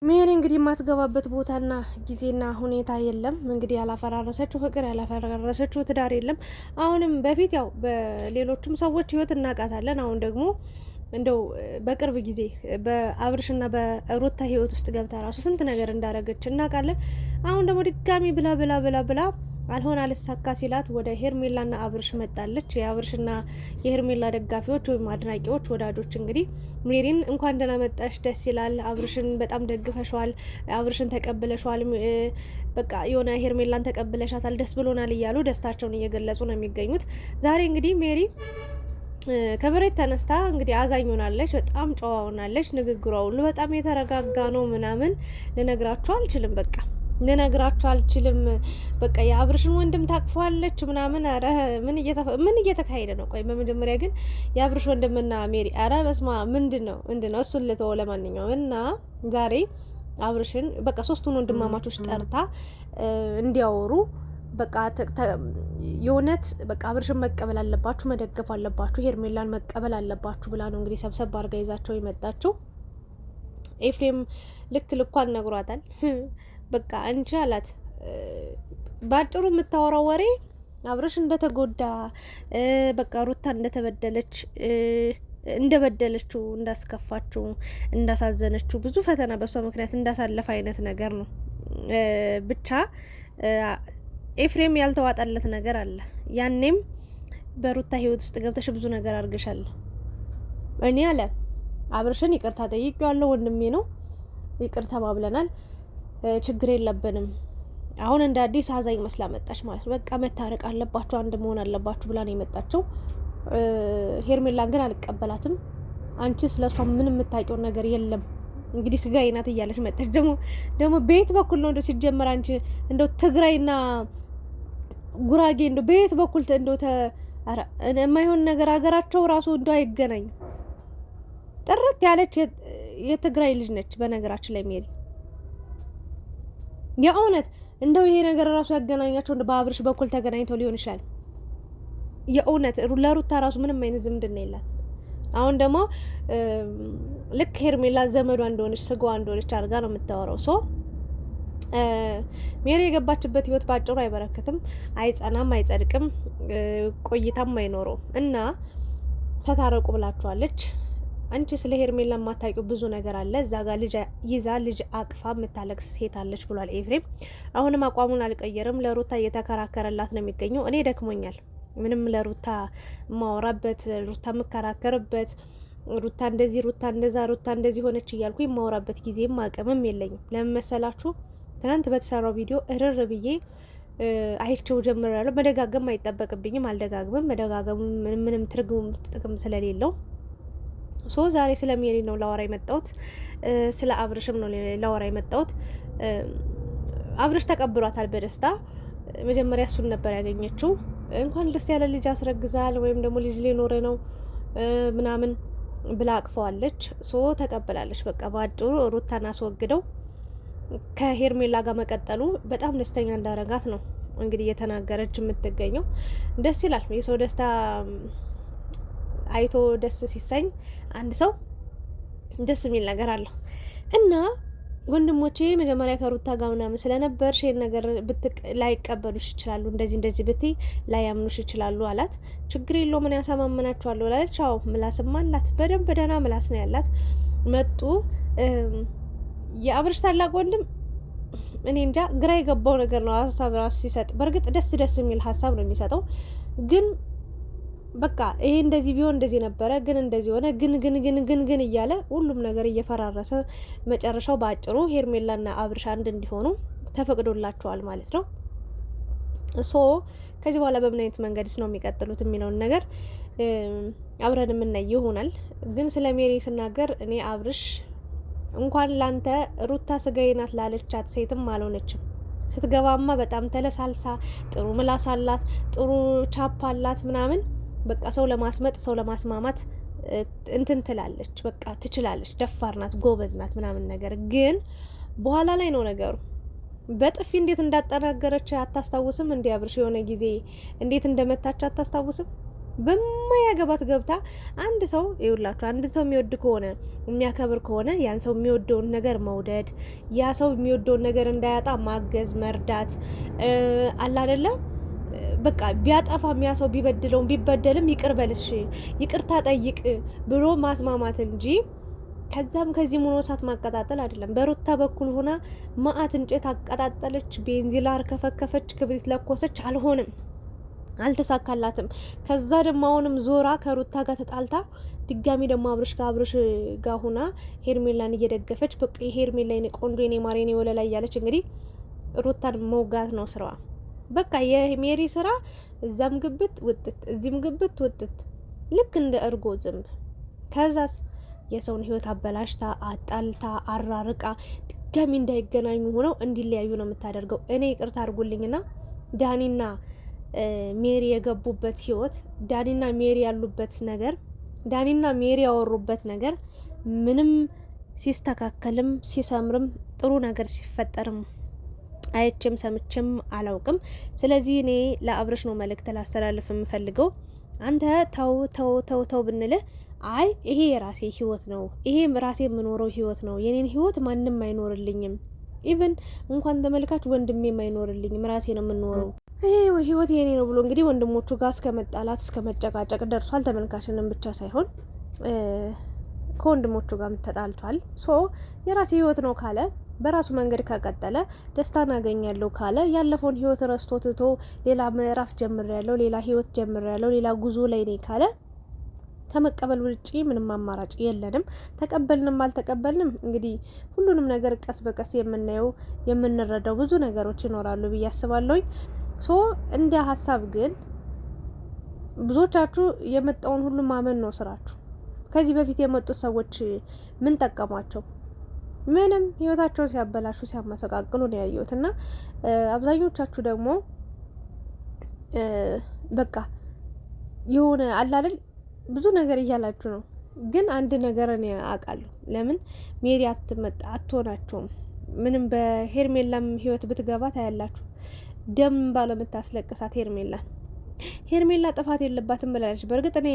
ሜሪ እንግዲህ የማትገባበት ቦታና ጊዜና ሁኔታ የለም። እንግዲህ ያላፈራረሰችው ፍቅር ያላፈራረሰችው ትዳር የለም። አሁንም በፊት ያው በሌሎችም ሰዎች ህይወት እናውቃታለን። አሁን ደግሞ እንደው በቅርብ ጊዜ በአብርሽና በሩታ ህይወት ውስጥ ገብታ ራሱ ስንት ነገር እንዳረገች እናውቃለን። አሁን ደግሞ ድጋሚ ብላ ብላ ብላ ብላ አልሆን አልሳካ ሲላት ወደ ሄርሜላና አብርሽ መጣለች። የአብርሽና የሄርሜላ ደጋፊዎች ወይም አድናቂዎች፣ ወዳጆች እንግዲህ ሜሪን እንኳን ደህና መጣሽ፣ ደስ ይላል፣ አብርሽን በጣም ደግፈሸዋል፣ አብርሽን ተቀብለሸዋል፣ በቃ የሆነ ሄርሜላን ተቀብለሻታል፣ ደስ ብሎናል እያሉ ደስታቸውን እየገለጹ ነው የሚገኙት። ዛሬ እንግዲህ ሜሪ ከመሬት ተነስታ እንግዲህ አዛኝ ሆናለች። በጣም ጨዋ ሆናለች። ንግግሯ ሁሉ በጣም የተረጋጋ ነው። ምናምን ልነግራችሁ አልችልም። በቃ ልነግራችሁ አልችልም። በቃ የአብርሽን ወንድም ታቅፏለች ምናምን። ኧረ ምን እየተካሄደ ነው? ቆይ በመጀመሪያ ግን የአብርሽ ወንድምና ሜሪ፣ ኧረ በስማ ምንድን ነው እሱን ልተወው። ለማንኛውም እና ዛሬ አብርሽን በቃ ሶስቱን ወንድማማቾች ጠርታ እንዲያወሩ በቃ የእውነት በቃ አብርሽን መቀበል አለባችሁ፣ መደገፍ አለባችሁ፣ ሄርሜላን መቀበል አለባችሁ ብላ ነው እንግዲህ ሰብሰብ አድርጋ ይዛቸው የመጣችው። ኤፍሬም ልክ ልኳን ነግሯታል። በቃ አንቺ አላት ባጭሩ የምታወራው ወሬ አብርሽ እንደተጎዳ በቃ ሩታ እንደተበደለች እንደበደለችው፣ እንዳስከፋችው፣ እንዳሳዘነችው ብዙ ፈተና በሷ ምክንያት እንዳሳለፈ አይነት ነገር ነው። ብቻ ኤፍሬም ያልተዋጠለት ነገር አለ። ያኔም በሩታ ህይወት ውስጥ ገብተሽ ብዙ ነገር አድርገሻል። እኔ አለ አብርሽን ይቅርታ ጠይቄዋለሁ፣ ወንድሜ ነው፣ ይቅርታ ባብለናል፣ ችግር የለብንም። አሁን እንደ አዲስ አዛኝ መስላ መጣች ማለት ነው። በቃ መታረቅ አለባችሁ፣ አንድ መሆን አለባችሁ ብላ ነው የመጣችው። ሄርሜላን ግን አልቀበላትም። አንቺ ስለሷ ምንም የምታውቂው ነገር የለም፣ እንግዲህ ስጋዬ ናት እያለች መጣች። ደግሞ በየት በኩል ነው እንደው ሲጀመር አንቺ እንደው ትግራይና ጉራጌ እንደው በየት በኩል እንደው የማይሆን ነገር ሀገራቸው ራሱ እንደው አይገናኙ። ጥርት ያለች የትግራይ ልጅ ነች በነገራችን ላይ ሜሪ። የእውነት እንደው ይሄ ነገር ራሱ ያገናኛቸው እንደ በአብርሽ በኩል ተገናኝተው ሊሆን ይችላል። የእውነት ለሩታ ራሱ ምንም አይነት ዝምድና የላት። አሁን ደግሞ ልክ ሄርሜላ ዘመዷ እንደሆነች ስጋዋ እንደሆነች አድርጋ ነው የምታወራው። ሶ ሜሪ የገባችበት ህይወት ባጭሩ አይበረከትም፣ አይጸናም፣ አይጸድቅም፣ ቆይታም አይኖረው እና ተታረቁ ብላችኋለች። አንቺ ስለ ሄርሜላ የማታውቂው ብዙ ነገር አለ። እዛ ጋር ልጅ ይዛ ልጅ አቅፋ የምታለቅስ ሴት አለች ብሏል ኤፍሬም። አሁንም አቋሙን አልቀየርም። ለሩታ እየተከራከረላት ነው የሚገኘው። እኔ ደክሞኛል። ምንም ለሩታ ማወራበት፣ ሩታ የምከራከርበት፣ ሩታ እንደዚህ፣ ሩታ እንደዛ፣ ሩታ እንደዚህ ሆነች እያልኩ የማወራበት ጊዜም አቅምም የለኝም። ለምን መሰላችሁ? ትናንት በተሰራው ቪዲዮ እርር ብዬ አይቼው ጀምሬያለሁ። መደጋገም አይጠበቅብኝም፣ አልደጋግምም። መደጋገሙ ምንም ትርጉም ጥቅም ስለሌለው ዛሬ ስለ ሜሪ ነው ላወራ የመጣሁት። ስለ አብርሽም ነው ላወራ የመጣሁት። አብርሽ ተቀብሏታል በደስታ። መጀመሪያ እሱን ነበር ያገኘችው። እንኳን ደስ ያለ ልጅ አስረግዛል ወይም ደግሞ ልጅ ሊኖረ ነው ምናምን ብላ አቅፈዋለች። ተቀብላለች። በቃ በአጭሩ ሩታን አስወግደው ከሄርሜላ ጋር መቀጠሉ በጣም ደስተኛ እንዳረጋት ነው እንግዲህ እየተናገረች የምትገኘው። ደስ ይላል። የሰው ደስታ አይቶ ደስ ሲሰኝ አንድ ሰው ደስ የሚል ነገር አለው እና ወንድሞቼ መጀመሪያ ከሩታ ጋር ምናምን ስለነበር ሼር ነገር ላይቀበሉሽ ይችላሉ፣ እንደዚህ ብትይ ላያምኑሽ ይችላሉ አላት። ችግር የለው ምን ያሳማምናችኋለሁ አላለች። አዎ ምላስም አላት፣ በደንብ ደህና ምላስ ነው ያላት። መጡ የአብርሽ ታላቅ ወንድም እኔ እንጃ ግራ የገባው ነገር ነው ሀሳብ ራሱ ሲሰጥ። በእርግጥ ደስ የሚል ሀሳብ ነው የሚሰጠው፣ ግን በቃ ይሄ እንደዚህ ቢሆን እንደዚህ ነበረ፣ ግን እንደዚህ ሆነ፣ ግን እያለ ሁሉም ነገር እየፈራረሰ መጨረሻው በአጭሩ ሄርሜላና አብርሽ አንድ እንዲሆኑ ተፈቅዶላቸዋል ማለት ነው። ከዚህ በኋላ በምን አይነት መንገድስ ነው የሚቀጥሉት የሚለውን ነገር አብረን የምናይ ይሆናል። ግን ስለ ሜሪ ስናገር እኔ አብርሽ እንኳን ላንተ ሩታ ስጋዬ ናት ላለቻት ሴትም አልሆነችም። ስትገባማ በጣም ተለሳልሳ ጥሩ ምላስ አላት፣ ጥሩ ቻፕ አላት ምናምን በቃ ሰው ለማስመጥ ሰው ለማስማማት እንትን ትላለች። በቃ ትችላለች፣ ደፋር ናት፣ ጎበዝ ናት ምናምን ነገር። ግን በኋላ ላይ ነው ነገሩ። በጥፊ እንዴት እንዳጠናገረች አታስታውስም? እንዲ አብርሽ የሆነ ጊዜ እንዴት እንደመታች አታስታውስም? በማያገባት ገብታ አንድ ሰው ይውላችሁ፣ አንድ ሰው የሚወድ ከሆነ የሚያከብር ከሆነ ያን ሰው የሚወደውን ነገር መውደድ፣ ያ ሰው የሚወደውን ነገር እንዳያጣ ማገዝ፣ መርዳት አለ አይደለ? በቃ ቢያጠፋም ያ ሰው ቢበድለውም ቢበደልም ይቅር በልሽ ይቅርታ ጠይቅ ብሎ ማስማማት እንጂ ከዛም ከዚህ ሆኖ እሳት ማቀጣጠል አይደለም። በሩታ በኩል ሆና ማአት እንጨት አቀጣጠለች፣ ቤንዚን አርከፈከፈች፣ ክብሪት ለኮሰች፣ አልሆንም፣ አልተሳካላትም። ከዛ ደግሞ አሁንም ዞራ ከሩታ ጋር ተጣልታ ድጋሚ ደግሞ አብርሽ ጋር ሆና ሄርሜላን እየደገፈች በቃ ሄርሜላ የኔ ቆንጆ የኔ ማር የኔ ወለላ እያለች እንግዲህ ሩታን መውጋት ነው ስራዋ። በቃ የሜሪ ስራ እዛም ግብት ውጥት እዚህም ግብት ውጥት ልክ እንደ እርጎ ዝንብ። ከዛስ የሰውን ህይወት አበላሽታ አጣልታ አራርቃ ድጋሚ እንዳይገናኙ ሆነው እንዲለያዩ ነው የምታደርገው። እኔ ይቅርታ አድርጉልኝና ዳኒና ሜሪ የገቡበት ህይወት፣ ዳኒና ሜሪ ያሉበት ነገር፣ ዳኒና ሜሪ ያወሩበት ነገር ምንም ሲስተካከልም ሲሰምርም ጥሩ ነገር ሲፈጠርም አይቼም ሰምቼም አላውቅም። ስለዚህ እኔ ለአብርሽ ነው መልእክት ላስተላልፍ የምፈልገው። አንተ ተው ተው ተው ተው ብንልህ አይ ይሄ የራሴ ህይወት ነው፣ ይሄ ራሴ የምኖረው ህይወት ነው፣ የኔን ህይወት ማንም አይኖርልኝም፣ ኢቭን እንኳን ተመልካች ወንድሜም አይኖርልኝም፣ ራሴ ነው የምኖረው፣ ይሄ ህይወት የኔ ነው ብሎ እንግዲህ ወንድሞቹ ጋር እስከ መጣላት እስከ መጨቃጨቅ ደርሷል። ተመልካችንም ብቻ ሳይሆን ከወንድሞቹ ጋርም ተጣልቷል። ሶ የራሴ ህይወት ነው ካለ በራሱ መንገድ ከቀጠለ ደስታን አገኛለሁ ካለ ያለፈውን ህይወት ረስቶ ትቶ ሌላ ምዕራፍ ጀምሬያለሁ፣ ሌላ ህይወት ጀምሬያለሁ፣ ሌላ ጉዞ ላይ ነኝ ካለ ከመቀበል ውጪ ምንም አማራጭ የለንም። ተቀበልንም አልተቀበልንም እንግዲህ ሁሉንም ነገር ቀስ በቀስ የምናየው የምንረዳው ብዙ ነገሮች ይኖራሉ ብዬ አስባለሁኝ። ሶ እንደ ሀሳብ ግን ብዙዎቻችሁ የመጣውን ሁሉ ማመን ነው ስራችሁ። ከዚህ በፊት የመጡት ሰዎች ምን ጠቀሟቸው? ምንም። ህይወታቸውን ሲያበላሹ ሲያመሰቃቅሉ ነው ያየሁት። እና አብዛኞቻችሁ ደግሞ በቃ የሆነ አላደል ብዙ ነገር እያላችሁ ነው። ግን አንድ ነገር እኔ አውቃለሁ። ለምን ሜሪ አትሆናቸውም። ምንም በሄርሜላም ህይወት ብትገባ ታያላችሁ። ደም ባለምታስለቅሳት ሄርሜላ ጥፋት የለባትም ብላለች። በእርግጥ እኔ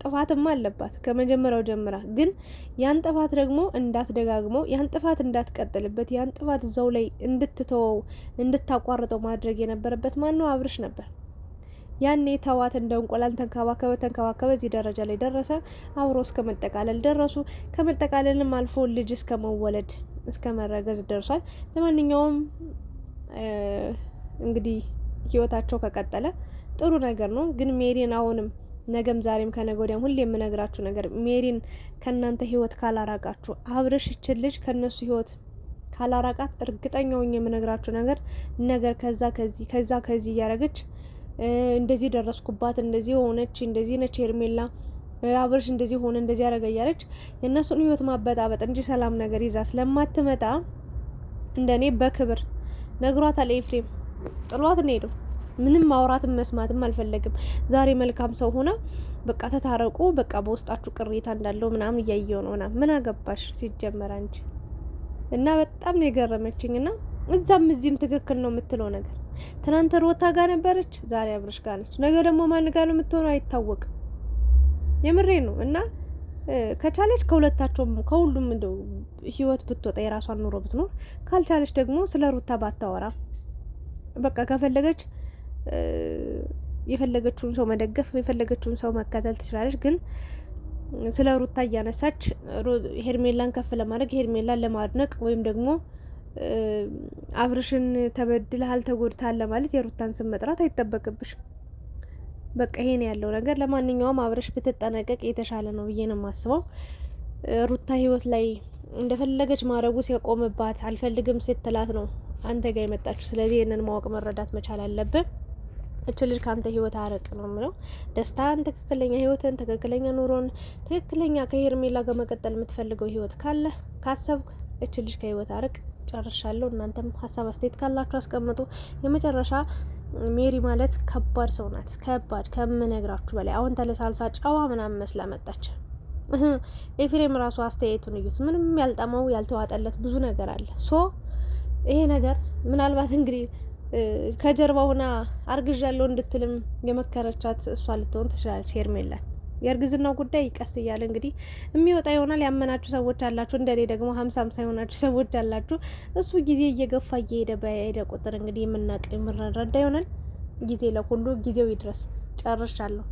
ጥፋትማ አለባት ከመጀመሪያው ጀምራ። ግን ያን ጥፋት ደግሞ እንዳትደጋግመው፣ ያን ጥፋት እንዳትቀጥልበት፣ ያን ጥፋት እዛው ላይ እንድትተወው እንድታቋርጠው ማድረግ የነበረበት ማን ነው? አብርሽ ነበር። ያኔ ተዋት፣ እንደ እንቁላል ተንከባከበ እዚህ ደረጃ ላይ ደረሰ። አብሮ እስከ መጠቃለል ደረሱ። ከመጠቃለልም አልፎ ልጅ እስከ መወለድ እስከ መረገዝ ደርሷል። ለማንኛውም እንግዲህ ህይወታቸው ከቀጠለ ጥሩ ነገር ነው። ግን ሜሪን አሁንም ነገም ዛሬም ከነገ ወዲያም ሁሌ የምነግራችሁ ነገር ሜሪን ከእናንተ ህይወት ካላራቃችሁ፣ አብርሽ ይችል ልጅ ከነሱ ህይወት ካላራቃት እርግጠኛውኝ የምነግራችሁ ነገር ከዛ ከዚህ እያረገች እንደዚህ ደረስኩባት፣ እንደዚህ ሆነች፣ እንደዚህ ነች ሄርሜላ፣ አብርሽ እንደዚህ ሆነ፣ እንደዚህ ያረገ እያለች የእነሱን ህይወት ማበጣበጥ እንጂ ሰላም ነገር ይዛ ስለማትመጣ እንደኔ በክብር ነግሯታል። ኤፍሬም ጥሏት ነው ሄደው። ምንም ማውራትም መስማትም አልፈለግም። ዛሬ መልካም ሰው ሆና በቃ ተታረቁ፣ በቃ በውስጣችሁ ቅሬታ እንዳለው ምናምን እያየው ነው ና ምን አገባሽ ሲጀመር አንቺ። እና በጣም ነው የገረመችኝ። እና እዛም እዚህም ትክክል ነው የምትለው ነገር ትናንት ሩታ ጋር ነበረች፣ ዛሬ አብርሽ ጋር ነች። ነገ ደግሞ ማን ጋር ነው የምትሆነው አይታወቅም። የምሬ ነው። እና ከቻለች ከሁለታቸውም ከሁሉም እንደው ህይወት ብትወጣ የራሷን ኑሮ ብትኖር፣ ካልቻለች ደግሞ ስለ ሩታ ባታወራ በቃ ከፈለገች የፈለገችውን ሰው መደገፍ የፈለገችውን ሰው መከተል ትችላለች። ግን ስለ ሩታ እያነሳች ሄርሜላን ከፍ ለማድረግ ሄርሜላን ለማድነቅ ወይም ደግሞ አብርሽን ተበድለሃል ተጎድተሃል ለማለት የሩታን ስም መጥራት አይጠበቅብሽ። በቃ ይሄን ያለው ነገር። ለማንኛውም አብርሽ ብትጠነቀቅ የተሻለ ነው ብዬ ነው የማስበው። ሩታ ህይወት ላይ እንደፈለገች ማድረጉ ሲያቆምባት አልፈልግም ስትላት ነው አንተ ጋር የመጣችሁ። ስለዚህ ይህንን ማወቅ መረዳት መቻል አለብን። እች ልጅ ከአንተ ህይወት አረቅ ነው የምለው። ደስታን፣ ትክክለኛ ህይወትን፣ ትክክለኛ ኑሮን፣ ትክክለኛ ከሄርሜላ ጋር መቀጠል የምትፈልገው ህይወት ካለ ካሰብክ እች ልጅ ከህይወት አረቅ። ጨርሻለሁ። እናንተም ሀሳብ አስተያየት ካላችሁ አስቀምጡ። የመጨረሻ ሜሪ ማለት ከባድ ሰው ናት። ከባድ ከምነግራችሁ በላይ። አሁን ተለሳልሳ ጨዋ ምናምን መስላ መጣች። ኤፍሬም ራሱ አስተያየቱን እዩት። ምንም ያልጠመው ያልተዋጠለት ብዙ ነገር አለ። ሶ ይሄ ነገር ምናልባት እንግዲህ ከጀርባ ሆና አርግዣለሁ እንድትልም የመከረቻት እሷ ልትሆን ትችላለች ሄርሜላ። የእርግዝናው ጉዳይ ቀስ እያለ እንግዲህ የሚወጣ ይሆናል። ያመናችሁ ሰዎች አላችሁ፣ እንደኔ ደግሞ 50 የሆናችሁ ሰዎች አላችሁ። እሱ ጊዜ እየገፋ እየሄደ በሄደ ቁጥር እንግዲህ የምናውቅ የምንረዳ ይሆናል። ጊዜ ለሁሉ ጊዜው ይድረስ። ጨርሻለሁ።